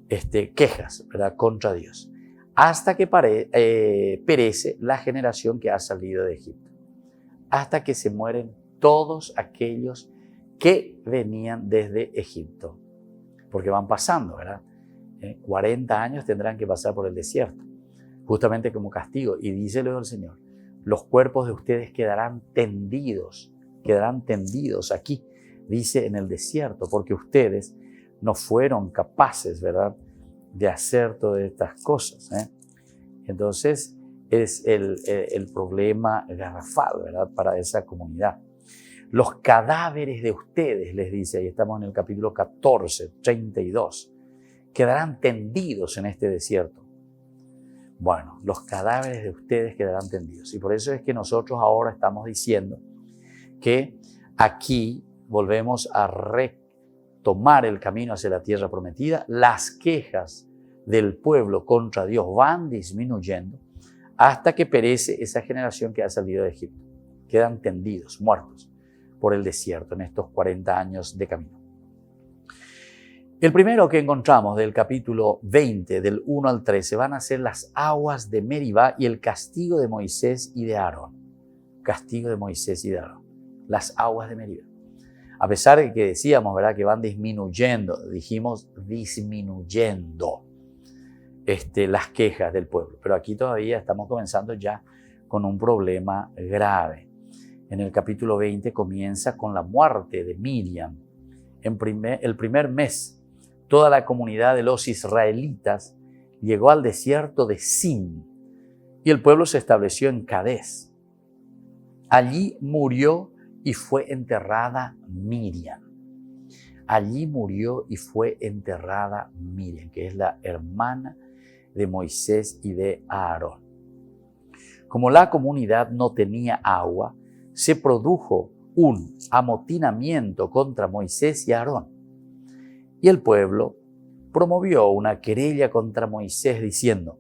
quejas, ¿verdad?, contra Dios, hasta que perece la generación que ha salido de Egipto, hasta que se mueren todos aquellos que venían desde Egipto, porque van pasando, ¿verdad? 40 años tendrán que pasar por el desierto, justamente como castigo. Y dice luego el Señor, los cuerpos de ustedes quedarán tendidos aquí, dice, en el desierto, porque ustedes no fueron capaces, ¿verdad?, de hacer todas estas cosas. Entonces, es el problema garrafal, ¿verdad?, para esa comunidad. Los cadáveres de ustedes, les dice, ahí estamos en el capítulo 14, 32, quedarán tendidos en este desierto. Bueno, los cadáveres de ustedes quedarán tendidos. Y por eso es que nosotros ahora estamos diciendo que aquí volvemos a retomar el camino hacia la tierra prometida. Las quejas del pueblo contra Dios van disminuyendo hasta que perece esa generación que ha salido de Egipto. Quedan tendidos, muertos por el desierto en estos 40 años de camino. El primero que encontramos del capítulo 20, del 1 al 13, van a ser las aguas de Meribá y el castigo de Moisés y de Aarón. Castigo de Moisés y de Aarón. Las aguas de Meribá. A pesar de que decíamos, ¿verdad?, que van disminuyendo, dijimos disminuyendo las quejas del pueblo. Pero aquí todavía estamos comenzando ya con un problema grave. En el capítulo 20 comienza con la muerte de Miriam. El primer mes, toda la comunidad de los israelitas llegó al desierto de Sin y el pueblo se estableció en Cades. Allí murió y fue enterrada Miriam. Allí murió y fue enterrada Miriam, que es la hermana de Moisés y de Aarón. Como la comunidad no tenía agua, se produjo un amotinamiento contra Moisés y Aarón. Y el pueblo promovió una querella contra Moisés diciendo: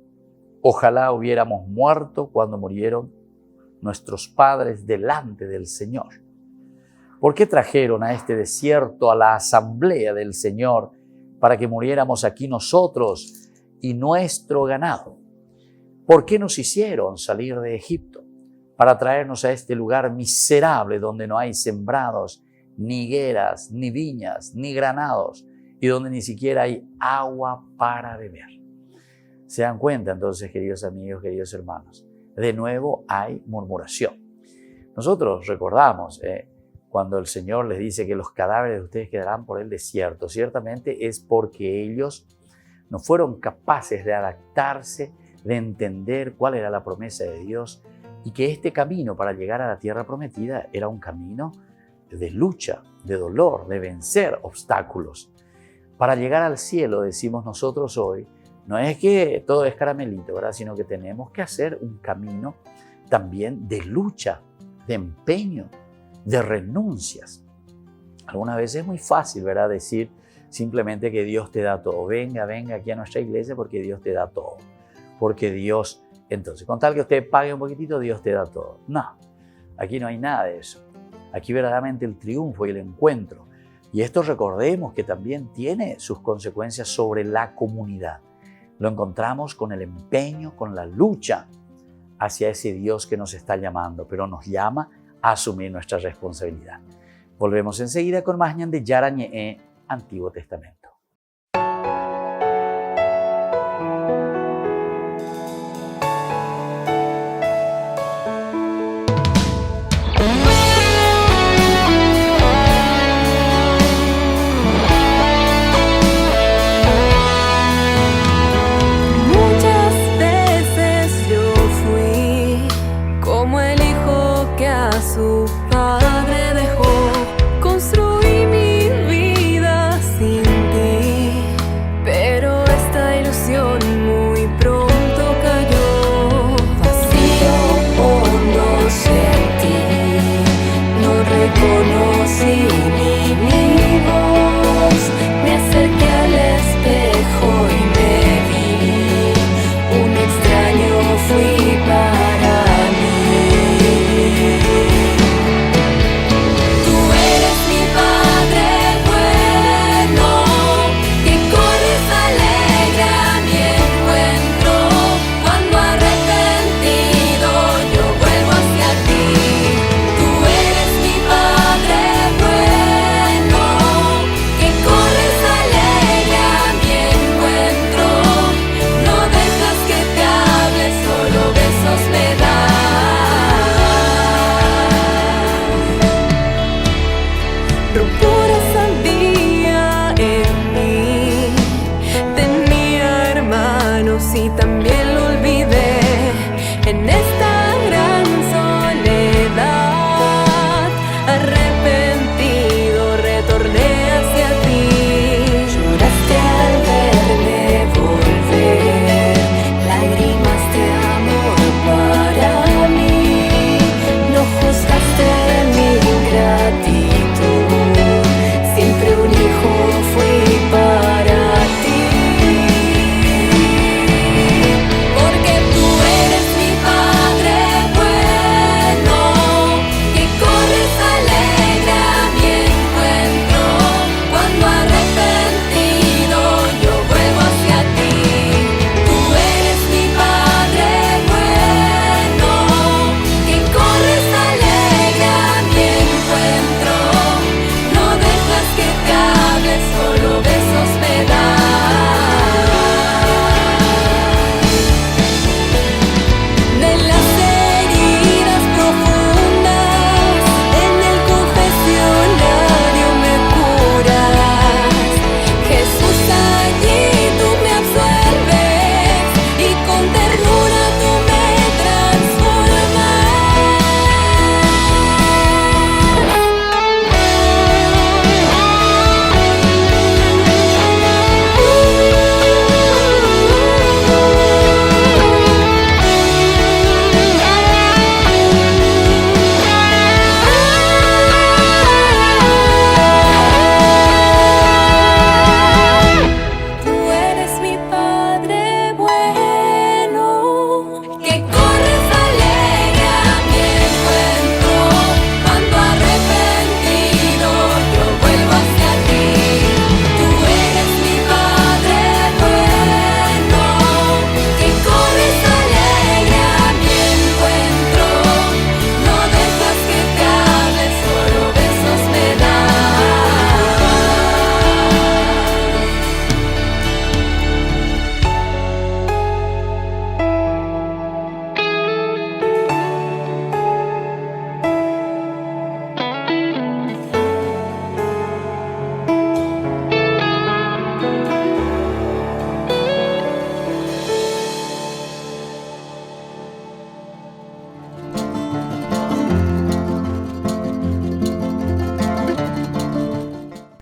ojalá hubiéramos muerto cuando murieron nuestros padres delante del Señor. ¿Por qué trajeron a este desierto a la asamblea del Señor para que muriéramos aquí nosotros y nuestro ganado? ¿Por qué nos hicieron salir de Egipto para traernos a este lugar miserable donde no hay sembrados, ni higueras, ni viñas, ni granados, y donde ni siquiera hay agua para beber? ¿Se dan cuenta entonces, queridos amigos, queridos hermanos? De nuevo hay murmuración. Nosotros recordamos cuando el Señor les dice que los cadáveres de ustedes quedarán por el desierto, ciertamente es porque ellos no fueron capaces de adaptarse, de entender cuál era la promesa de Dios y que este camino para llegar a la tierra prometida era un camino de lucha, de dolor, de vencer obstáculos. Para llegar al cielo, decimos nosotros hoy, no es que todo es caramelito, ¿verdad?, sino que tenemos que hacer un camino también de lucha, de empeño, de renuncias. Algunas veces es muy fácil, ¿verdad?, decir simplemente que Dios te da todo. Venga aquí a nuestra iglesia porque Dios te da todo. Porque Dios, entonces, con tal que usted pague un poquitito, Dios te da todo. No, aquí no hay nada de eso. Aquí verdaderamente el triunfo y el encuentro. Y esto recordemos que también tiene sus consecuencias sobre la comunidad. Lo encontramos con el empeño, con la lucha hacia ese Dios que nos está llamando, pero nos llama a asumir nuestra responsabilidad. Volvemos enseguida con más Ñan de Yara Ñe'e, Antiguo Testamento.
Su padre dejó, construí mi vida sin ti.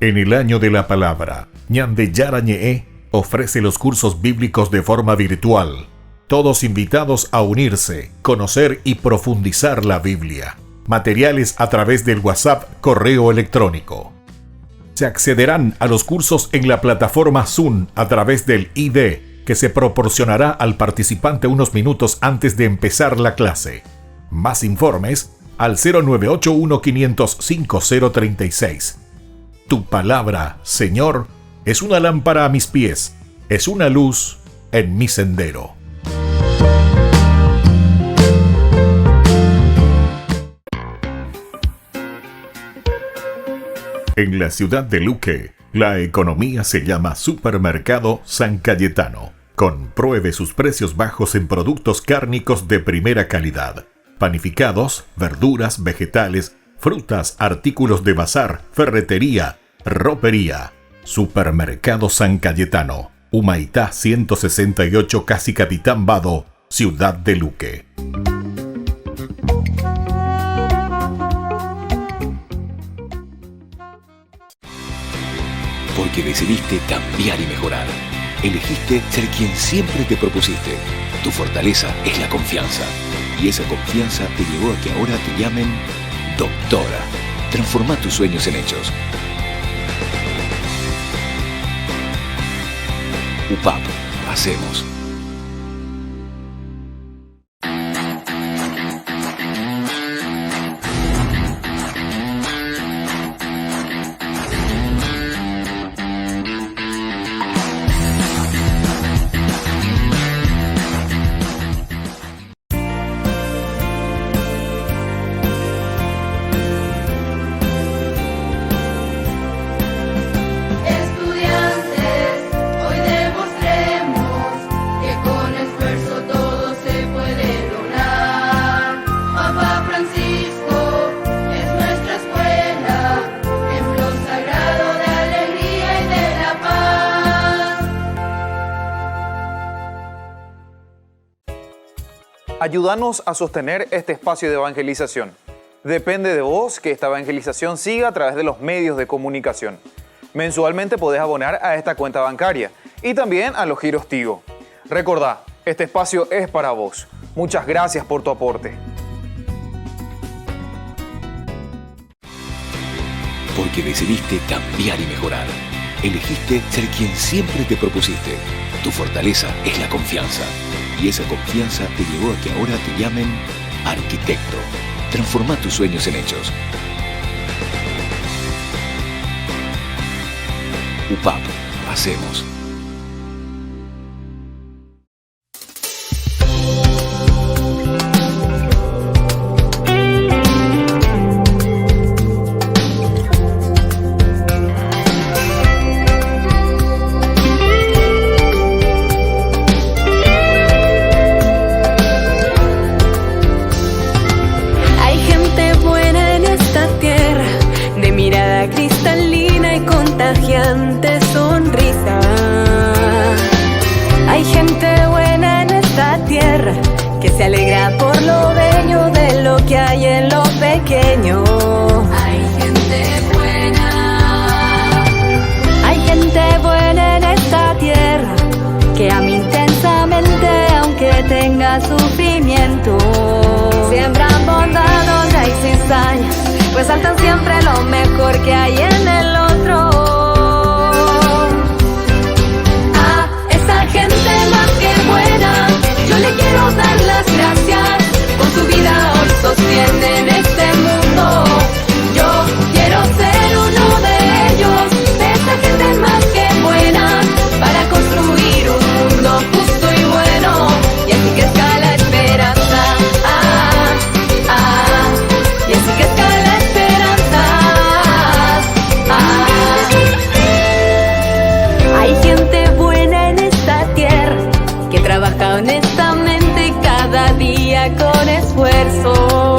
En el año de la palabra, Ñande Yara Ñe'e ofrece los cursos bíblicos de forma virtual. Todos invitados a unirse, conocer y profundizar la Biblia. Materiales a través del WhatsApp, correo electrónico. Se accederán a los cursos en la plataforma Zoom a través del ID, que se proporcionará al participante unos minutos antes de empezar la clase. Más informes al 0981-500-5036. Tu palabra, Señor, es una lámpara a mis pies, es una luz en mi sendero. En la ciudad de Luque, la economía se llama Supermercado San Cayetano. Compruebe sus precios bajos en productos cárnicos de primera calidad. Panificados, verduras, vegetales, frutas, artículos de bazar, ferretería, ropería. Supermercado San Cayetano, Humaitá 168, Casi Capitán Vado, Ciudad de Luque.
Porque decidiste cambiar y mejorar. Elegiste ser quien siempre te propusiste. Tu fortaleza es la confianza. Y esa confianza te llevó a que ahora te llamen doctora. Transforma tus sueños en hechos. UPAP, hacemos.
Ayúdanos a sostener este espacio de evangelización. Depende de vos que esta evangelización siga a través de los medios de comunicación. Mensualmente podés abonar a esta cuenta bancaria y también a los giros Tigo. Recordá, este espacio es para vos. Muchas gracias por tu aporte.
Porque decidiste cambiar y mejorar. Elegiste ser quien siempre te propusiste. Tu fortaleza es la confianza. Y esa confianza te llevó a que ahora te llamen arquitecto. Transforma tus sueños en hechos. UPAP, hacemos.
Sonrisa. Hay gente buena en esta tierra que se alegra por lo bello de lo que hay en lo pequeño. Hay gente buena. Hay gente buena en esta tierra que ama intensamente aunque tenga sufrimiento. Siembran bondad donde hay cizaña, pues saltan siempre lo mejor que hay en el otro. Yo le quiero dar las gracias, con su vida hoy sostienen este mundo. Yo quiero ser uno de ellos, de esa gente más que buena, para construir un mundo justo y bueno, y así crezca la esperanza. Y así crezca la esperanza. Hay gente buena en esta tierra que trabaja honestamente cada día con esfuerzo.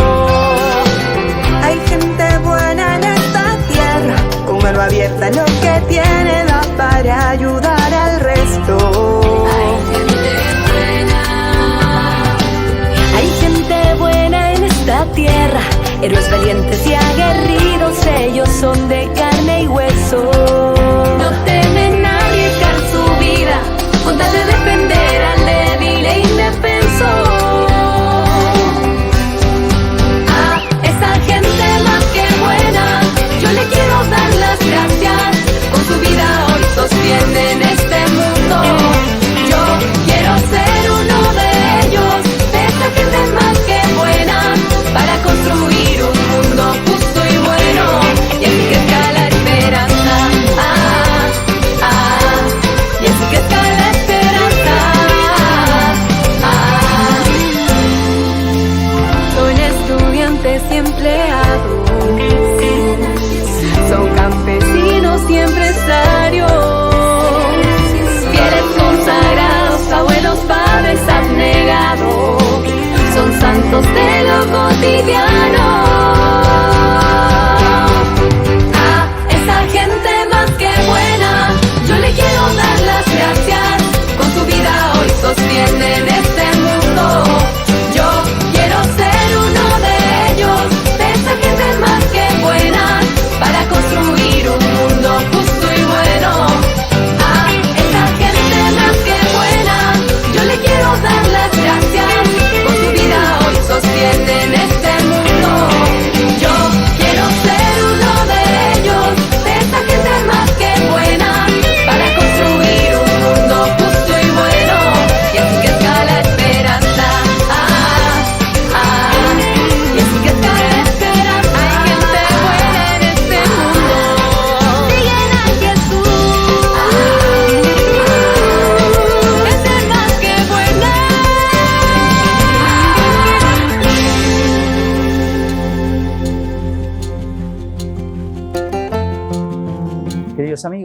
Hay gente buena en esta tierra, con mano abierta en lo que tiene, da para ayudar al resto. Hay gente buena. Hay gente buena en esta tierra, héroes valientes y aguerridos, ellos son de carne y hueso.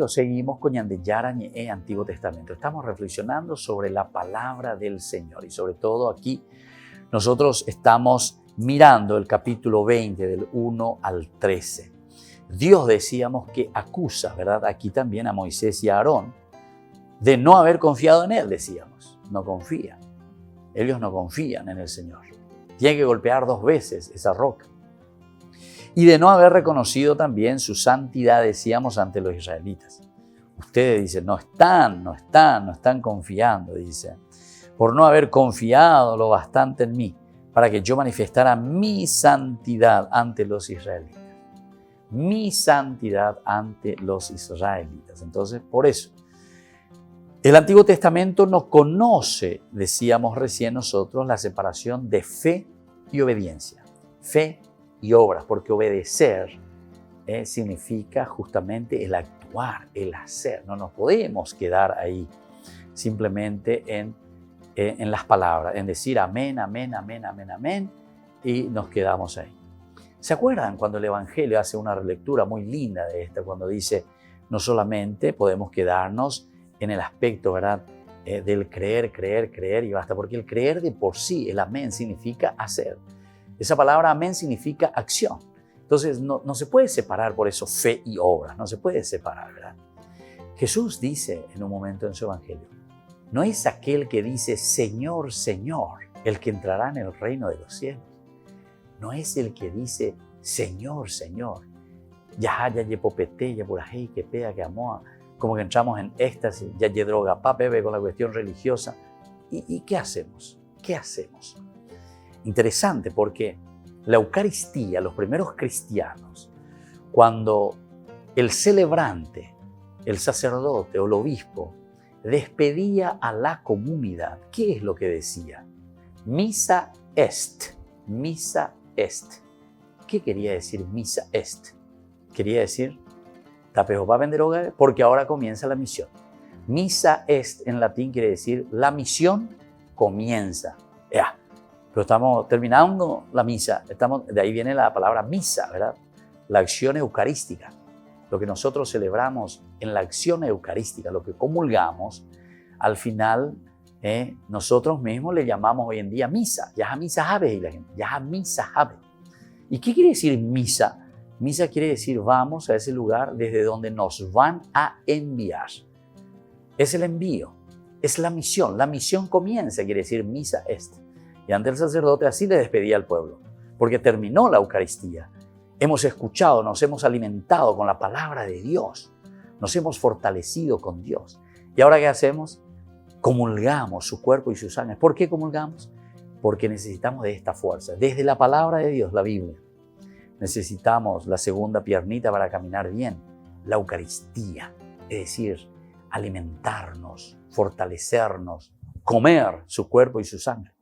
amigos, seguimos con Ñandeyara Ñe'e Antiguo Testamento. Estamos reflexionando sobre la palabra del Señor y sobre todo aquí nosotros estamos mirando el capítulo 20 del 1 al 13. Dios, decíamos, que acusa, ¿verdad? Aquí también a Moisés y a Aarón de no haber confiado en Él, decíamos. No confían. Ellos no confían en el Señor. Tienen que golpear 2 veces esa roca. Y de no haber reconocido también su santidad, decíamos, ante los israelitas. Ustedes dicen, no están confiando, dice, por no haber confiado lo bastante en mí, para que yo manifestara mi santidad ante los israelitas. Mi santidad ante los israelitas. Entonces, por eso, el Antiguo Testamento no conoce, decíamos recién nosotros, la separación de fe y obediencia. Fe y obras, porque obedecer significa justamente el actuar, el hacer. No nos podemos quedar ahí simplemente en las palabras, en decir amén, amén, amén, amén, amén, y nos quedamos ahí. ¿Se acuerdan cuando el Evangelio hace una relectura muy linda de esta, cuando dice, no solamente podemos quedarnos en el aspecto, ¿verdad?, del creer, creer, creer y basta, porque el creer de por sí, el amén, significa hacer. Esa palabra amén significa acción. Entonces no se puede separar por eso fe y obra, no se puede separar, ¿verdad? Jesús dice en un momento en su Evangelio, no es aquel que dice Señor, Señor, el que entrará en el reino de los cielos. No es el que dice Señor, Señor. Ya popete, ya puraje, que pea, que amoa. Como que entramos en éxtasis, ya droga, bebe con la cuestión religiosa. ¿Y qué hacemos? ¿Qué hacemos? Interesante porque la Eucaristía, los primeros cristianos, cuando el celebrante, el sacerdote o el obispo despedía a la comunidad, ¿qué es lo que decía? Misa est, misa est. ¿Qué quería decir misa est? Quería decir tapejopa venderoga, porque ahora comienza la misión. Misa est en latín quiere decir la misión comienza. Pero estamos terminando la misa, de ahí viene la palabra misa, ¿verdad? La acción eucarística. Lo que nosotros celebramos en la acción eucarística, lo que comulgamos, al final nosotros mismos le llamamos hoy en día misa. Ya misa habe, y la gente, ya misa habe. ¿Y qué quiere decir misa? Misa quiere decir vamos a ese lugar desde donde nos van a enviar. Es el envío, es la misión. La misión comienza, quiere decir misa est. Y ante el sacerdote así le despedía al pueblo, porque terminó la Eucaristía. Hemos escuchado, nos hemos alimentado con la palabra de Dios, nos hemos fortalecido con Dios. ¿Y ahora qué hacemos? Comulgamos su cuerpo y su sangre. ¿Por qué comulgamos? Porque necesitamos de esta fuerza, desde la palabra de Dios, la Biblia. Necesitamos la segunda piernita para caminar bien, la Eucaristía, es decir, alimentarnos, fortalecernos, comer su cuerpo y su sangre.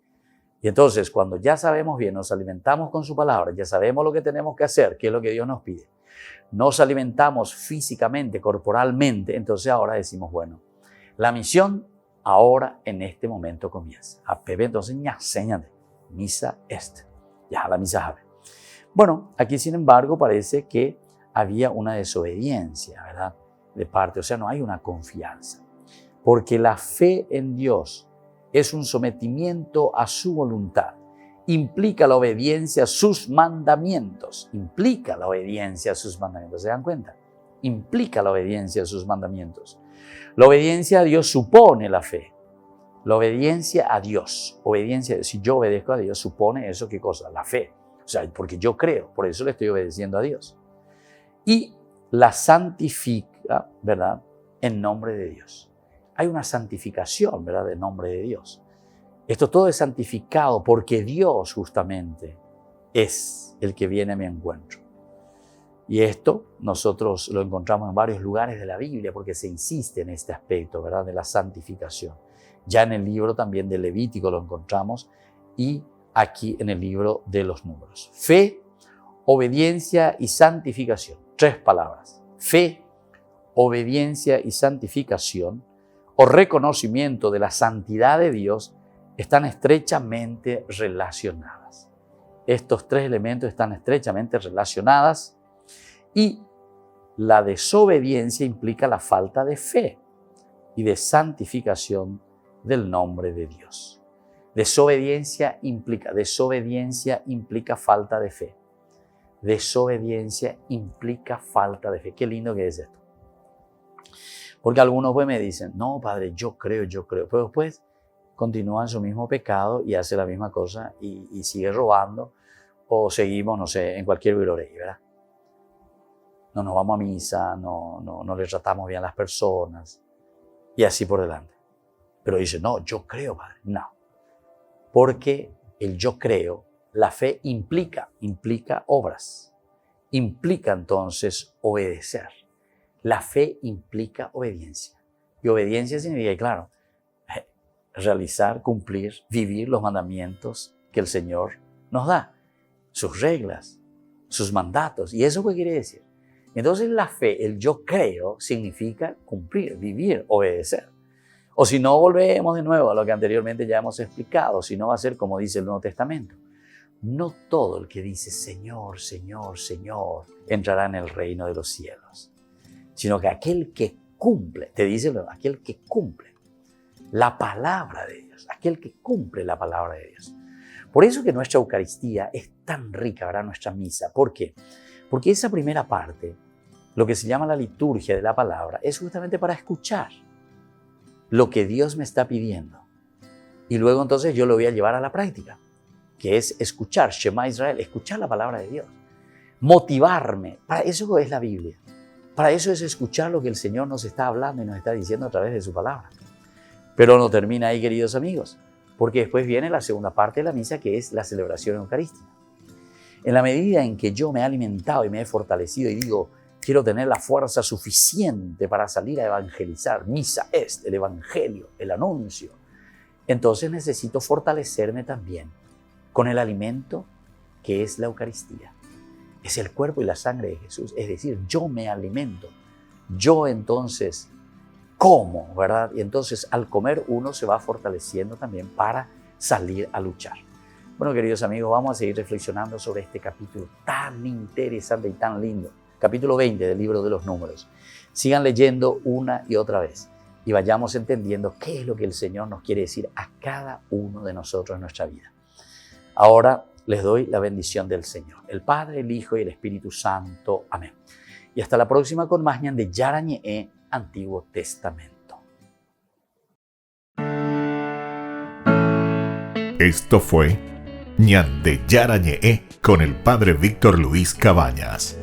Y entonces, cuando ya sabemos bien, nos alimentamos con su palabra, ya sabemos lo que tenemos que hacer, qué es lo que Dios nos pide, nos alimentamos físicamente, corporalmente, entonces ahora decimos, bueno, la misión ahora en este momento comienza. A Pepe, entonces, ya señale, misa est, ya la misa sabe. Bueno, aquí sin embargo parece que había una desobediencia, ¿verdad? De parte, o sea, no hay una confianza, porque la fe en Dios es un sometimiento a su voluntad. Implica la obediencia a sus mandamientos. Implica la obediencia a sus mandamientos. ¿Se dan cuenta? Implica la obediencia a sus mandamientos. La obediencia a Dios supone la fe. La obediencia a Dios. Si yo obedezco a Dios, supone eso, ¿qué cosa? La fe. O sea, porque yo creo, por eso le estoy obedeciendo a Dios. Y la santifica, ¿verdad? En nombre de Dios. Hay una santificación, ¿verdad?, en nombre de Dios. Esto todo es santificado porque Dios justamente es el que viene a mi encuentro. Y esto nosotros lo encontramos en varios lugares de la Biblia porque se insiste en este aspecto, ¿verdad?, de la santificación. Ya en el libro también de Levítico lo encontramos y aquí en el libro de los Números. Fe, obediencia y santificación. 3 palabras. Fe, obediencia y santificación o reconocimiento de la santidad de Dios están estrechamente relacionadas. Estos 3 elementos están estrechamente relacionadas y la desobediencia implica la falta de fe y de santificación del nombre de Dios. Desobediencia implica falta de fe. Desobediencia implica falta de fe. Qué lindo que es esto. Porque algunos pues me dicen, no, padre, yo creo. Pero después continúa en su mismo pecado y hace la misma cosa y sigue robando. O seguimos, no sé, en cualquier virorey, ¿verdad? No nos vamos a misa, no le tratamos bien a las personas. Y así por delante. Pero dice, no, yo creo, padre. No. Porque el yo creo, la fe implica obras. Implica entonces obedecer. La fe implica obediencia. Y obediencia significa, claro, realizar, cumplir, vivir los mandamientos que el Señor nos da. Sus reglas, sus mandatos. ¿Y eso qué quiere decir? Entonces la fe, el yo creo, significa cumplir, vivir, obedecer. O si no, volvemos de nuevo a lo que anteriormente ya hemos explicado. Si no, va a ser como dice el Nuevo Testamento. No todo el que dice Señor, Señor, Señor, entrará en el reino de los cielos. Sino que aquel que cumple, te dice aquel que cumple la palabra de Dios, aquel que cumple la palabra de Dios. Por eso que nuestra Eucaristía es tan rica, ¿verdad? Nuestra misa. ¿Por qué? Porque esa primera parte, lo que se llama la liturgia de la palabra, es justamente para escuchar lo que Dios me está pidiendo. Y luego entonces yo lo voy a llevar a la práctica, que es escuchar, Shema Israel, escuchar la palabra de Dios. Motivarme, para eso es la Biblia. Para eso es escuchar lo que el Señor nos está hablando y nos está diciendo a través de su palabra. Pero no termina ahí, queridos amigos, porque después viene la segunda parte de la misa, que es la celebración eucarística. En la medida en que yo me he alimentado y me he fortalecido y digo, quiero tener la fuerza suficiente para salir a evangelizar, misa es el evangelio, el anuncio, entonces necesito fortalecerme también con el alimento que es la Eucaristía. Es el cuerpo y la sangre de Jesús, es decir, yo me alimento, yo entonces como, ¿verdad? Y entonces al comer uno se va fortaleciendo también para salir a luchar. Bueno, queridos amigos, vamos a seguir reflexionando sobre este capítulo tan interesante y tan lindo. Capítulo 20 del libro de los Números. Sigan leyendo una y otra vez y vayamos entendiendo qué es lo que el Señor nos quiere decir a cada uno de nosotros en nuestra vida. Ahora les doy la bendición del Señor, el Padre, el Hijo y el Espíritu Santo. Amén. Y hasta la próxima con más Ñan de Yara Ñe'e, Antiguo Testamento.
Esto fue Ñan de Yara Ñe'e con el Padre Víctor Luis Cabañas.